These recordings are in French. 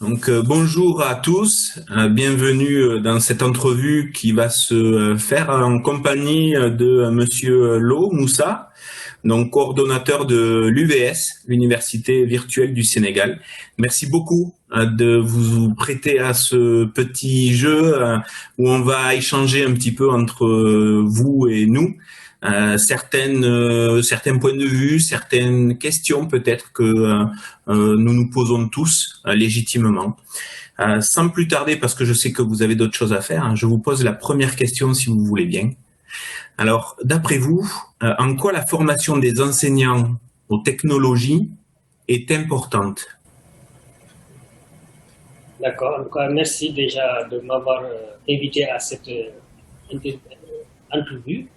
Donc bonjour à tous, bienvenue dans cette entrevue qui va se faire en compagnie de Monsieur Lo Moussa, donc coordonnateur de l'UVS, l'Université virtuelle du Sénégal. Merci beaucoup de vous prêter à ce petit jeu où on va échanger un petit peu entre vous et nous. Certains points de vue, certaines questions peut-être que nous nous posons tous légitimement. Sans plus tarder, parce que je sais que vous avez d'autres choses à faire, je vous pose la première question si vous voulez bien. Alors, d'après vous, en quoi la formation des enseignants aux technologies est importante? D'accord. En tout cas, merci déjà de m'avoir invité à cette entrevue.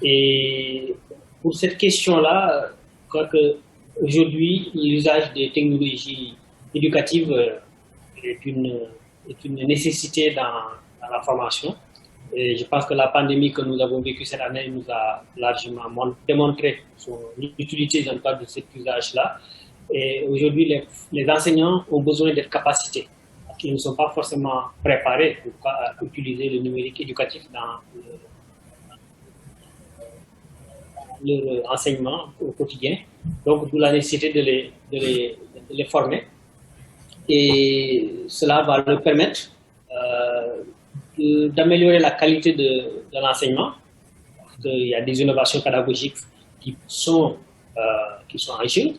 Et pour cette question-là, je crois qu'aujourd'hui, l'usage des technologies éducatives est une nécessité dans la formation. Et je pense que la pandémie que nous avons vécue cette année nous a largement démontré l'utilité dans le cadre de cet usage-là. Et aujourd'hui, les enseignants ont besoin d'être capacités. Ils ne sont pas forcément préparés à utiliser le numérique éducatif dans leur enseignement au quotidien. Donc, d'où la nécessité de les former. Et cela va leur permettre d'améliorer la qualité de l'enseignement. Il y a des innovations pédagogiques qui sont en jeu,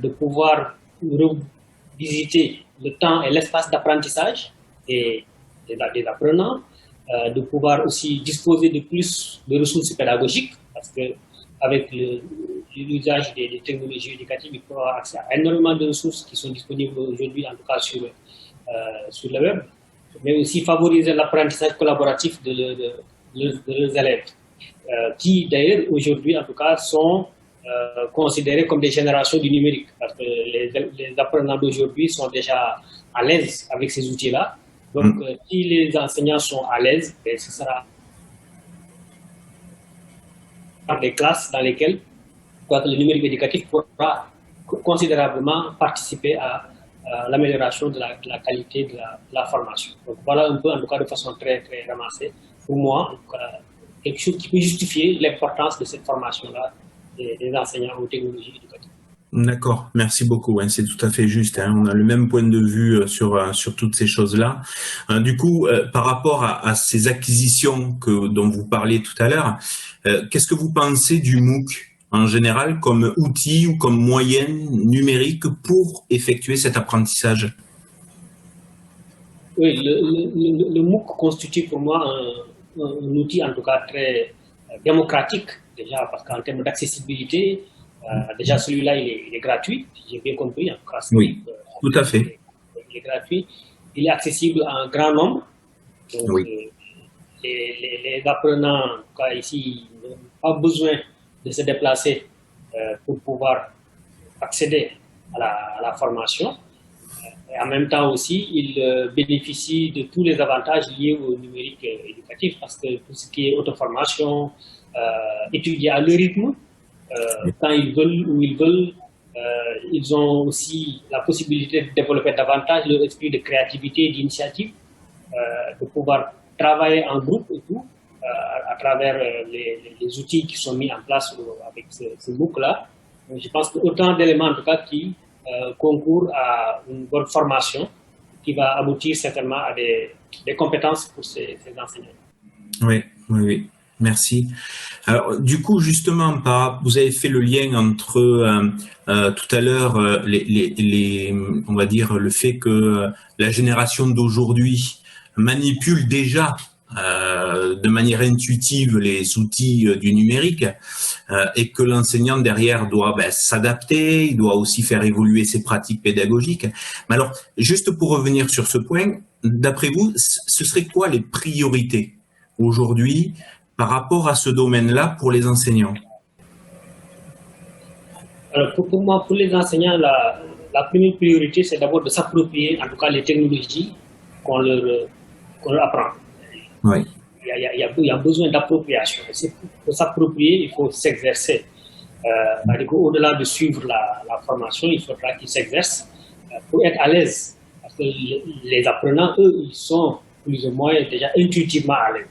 de pouvoir revisiter le temps et l'espace d'apprentissage des apprenants, de pouvoir aussi disposer de plus de ressources pédagogiques, parce qu'avec l'usage des technologies éducatives, il faut avoir accès à énormément de ressources qui sont disponibles aujourd'hui, en tout cas sur le web, mais aussi favoriser l'apprentissage collaboratif de leurs élèves, qui d'ailleurs aujourd'hui, en tout cas, sont considérés comme des générations du numérique, parce que les apprenants d'aujourd'hui sont déjà à l'aise avec ces outils-là. Donc, si les enseignants sont à l'aise, ce sera des classes dans lesquelles le numérique éducatif pourra considérablement participer à l'amélioration de la qualité de la formation. Donc, voilà un peu, en tout cas, de façon très, très ramassée, pour moi, en tout cas, quelque chose qui peut justifier l'importance de cette formation-là des enseignants aux technologies éducatives. D'accord, merci beaucoup. C'est tout à fait juste. On a le même point de vue sur toutes ces choses-là. Du coup, par rapport à ces acquisitions dont vous parliez tout à l'heure, qu'est-ce que vous pensez du MOOC en général comme outil ou comme moyen numérique pour effectuer cet apprentissage? Oui, le MOOC constitue pour moi un outil en tout cas très démocratique, déjà parce qu'en termes d'accessibilité, déjà celui-là il est gratuit, j'ai bien compris, en tout cas. Oui, tout à fait. Il est gratuit, il est accessible à un grand nombre. Donc, oui. Les apprenants, en tout cas ici, n'ont pas besoin de se déplacer pour pouvoir accéder à la formation. Et en même temps aussi, ils bénéficient de tous les avantages liés au numérique éducatif, parce que tout ce qui est auto-formation, étudier à leur rythme, quand ils veulent, où ils veulent, ils ont aussi la possibilité de développer davantage leur esprit de créativité et d'initiative, de pouvoir travailler en groupe et tout, à travers les outils qui sont mis en place avec ce MOOC-là. Je pense que autant d'éléments en tout cas qui concourent à une bonne formation qui va aboutir certainement à des compétences pour ces enseignants. Oui, oui, oui. Merci. Alors, du coup, justement, vous avez fait le lien entre tout à l'heure, on va dire le fait que la génération d'aujourd'hui manipule déjà de manière intuitive les outils du numérique et que l'enseignant derrière doit s'adapter, il doit aussi faire évoluer ses pratiques pédagogiques. Mais alors, juste pour revenir sur ce point, d'après vous, ce serait quoi les priorités aujourd'hui par rapport à ce domaine-là pour les enseignants? Alors pour moi, pour les enseignants, la première priorité, c'est d'abord de s'approprier, en tout cas, les technologies qu'on leur apprend. Oui. Il y a besoin d'appropriation. Pour s'approprier, il faut s'exercer. Au-delà de suivre la formation, il faudra qu'ils s'exercent pour être à l'aise. Parce que les apprenants, eux, ils sont plus ou moins déjà intuitivement à l'aise.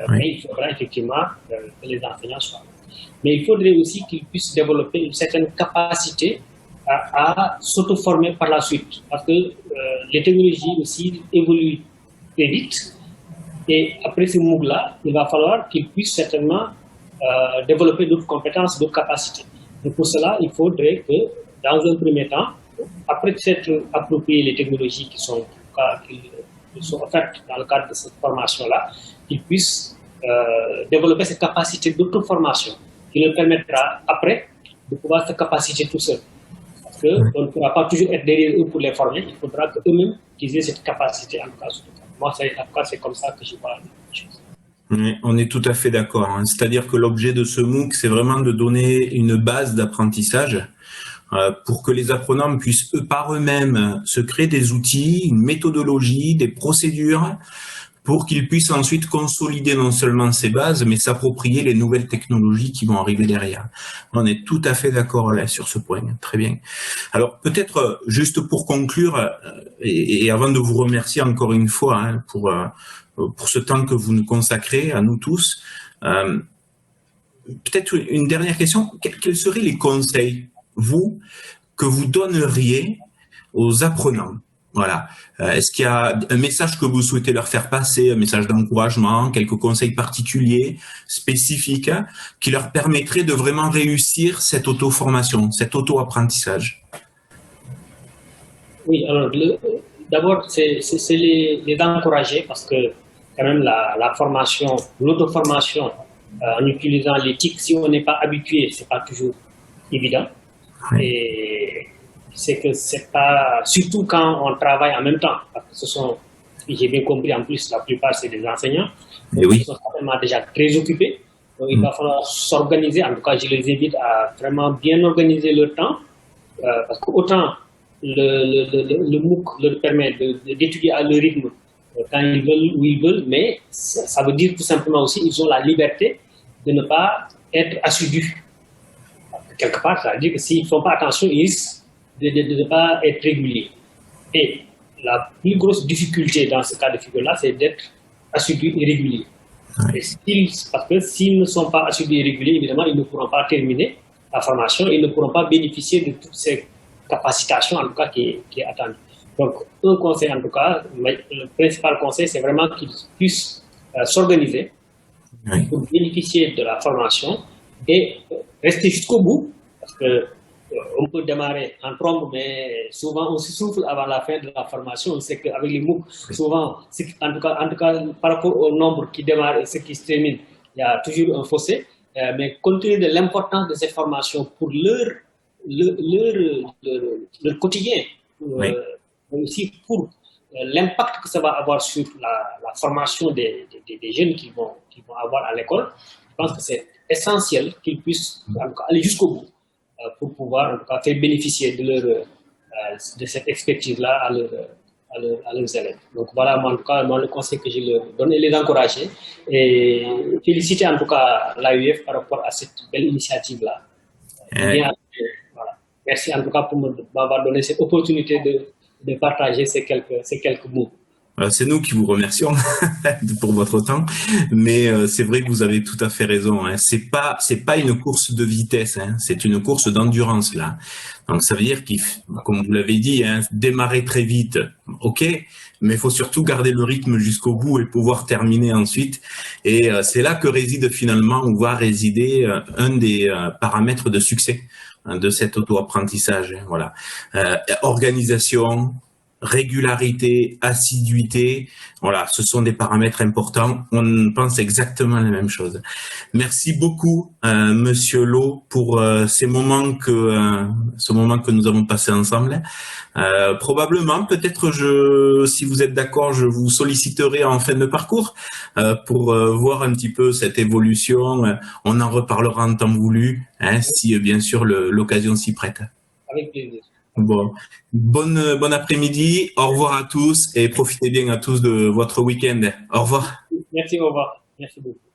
Mais il faudra effectivement que les enseignants soient. Mais il faudrait aussi qu'ils puissent développer une certaine capacité à s'auto-former par la suite. Parce que les technologies aussi évoluent très vite. Et après ce MOOC-là, il va falloir qu'ils puissent certainement développer d'autres compétences, d'autres capacités. Et pour cela, il faudrait que, dans un premier temps, après s'être approprié les technologies qui sont offertes dans le cadre de cette formation-là, qu'ils puissent développer cette capacité d'auto-formation qui leur permettra, après, de pouvoir se capaciter tout seul. Parce qu'on ne pourra pas toujours être derrière eux pour les former, il faudra qu'eux-mêmes qu'ils aient cette capacité, en tout cas. Moi, c'est comme ça que je vois les choses. On est tout à fait d'accord. Hein. C'est-à-dire que l'objet de ce MOOC, c'est vraiment de donner une base d'apprentissage pour que les apprenants puissent par eux-mêmes se créer des outils, une méthodologie, des procédures, pour qu'ils puissent ensuite consolider non seulement ces bases, mais s'approprier les nouvelles technologies qui vont arriver derrière. On est tout à fait d'accord là sur ce point. Très bien. Alors peut-être juste pour conclure, et avant de vous remercier encore une fois hein, pour ce temps que vous nous consacrez à nous tous, peut-être une dernière question. Quels seraient les conseils, vous, que vous donneriez aux apprenants? Voilà. Est-ce qu'il y a un message que vous souhaitez leur faire passer, un message d'encouragement, quelques conseils particuliers, spécifiques, hein, qui leur permettraient de vraiment réussir cette auto-formation, cet auto-apprentissage? Oui, alors d'abord, c'est les encourager parce que quand même la formation, l'auto-formation en utilisant les TIC, si on n'est pas habitué, c'est pas toujours évident. Oui. Et c'est que c'est pas, surtout quand on travaille en même temps, parce que ce sont, j'ai bien compris en plus, la plupart c'est des enseignants, donc ils sont certainement déjà très occupés, donc il va falloir s'organiser, en tout cas je les invite à vraiment bien organiser leur temps, parce qu'autant le MOOC leur permet d'étudier à leur rythme quand ils veulent, où ils veulent, mais ça veut dire tout simplement aussi qu'ils ont la liberté de ne pas être assidus. Quelque part, ça veut dire que s'ils ne font pas attention, ils risquent de ne pas être réguliers. Et la plus grosse difficulté dans ce cas de figure-là, c'est d'être assidus et réguliers. Parce que s'ils ne sont pas assidus et réguliers, évidemment, ils ne pourront pas terminer la formation et ils ne pourront pas bénéficier de toutes ces capacitations, en tout cas, qui est attendue. Donc, un conseil, en tout cas, le principal conseil, c'est vraiment qu'ils puissent s'organiser pour bénéficier de la formation et rester jusqu'au bout, parce que on peut démarrer en trombe, mais souvent on se souffle avant la fin de la formation. On sait qu'avec les MOOC, souvent, en tout cas, par rapport au nombre qui démarre et ceux qui se terminent, il y a toujours un fossé. Mais compte tenu de l'importance de ces formations pour leur quotidien, mais aussi pour l'impact que ça va avoir sur la formation des jeunes qui vont avoir à l'école, je pense que c'est essentiel qu'ils puissent en tout cas, aller jusqu'au bout pour pouvoir en tout cas, faire bénéficier de cette expertise-là à leurs élèves. Donc voilà, moi, en tout cas, le conseil que je leur donne et les encourager et féliciter en tout cas l'AUF par rapport à cette belle initiative-là. Voilà. Merci en tout cas pour m'avoir donné cette opportunité de partager ces quelques mots. C'est nous qui vous remercions pour votre temps, mais c'est vrai que vous avez tout à fait raison. Hein. C'est pas une course de vitesse, hein. C'est une course d'endurance là. Donc ça veut dire qu'il, comme vous l'avez dit, hein, démarrer très vite, ok, mais il faut surtout garder le rythme jusqu'au bout et pouvoir terminer ensuite. Et c'est là que réside finalement, ou va résider un des paramètres de succès hein, de cet auto-apprentissage. Hein, voilà, organisation, régularité, assiduité, voilà, ce sont des paramètres importants. On pense exactement la même chose. Merci beaucoup, Monsieur Lo, pour ce moment que nous avons passé ensemble. Probablement, peut-être, si vous êtes d'accord, je vous solliciterai en fin de parcours pour voir un petit peu cette évolution. On en reparlera en temps voulu, hein, si bien sûr l'occasion s'y prête. Avec plaisir. Bon après-midi, au revoir à tous et profitez bien à tous de votre week-end. Au revoir. Merci, au revoir. Merci beaucoup.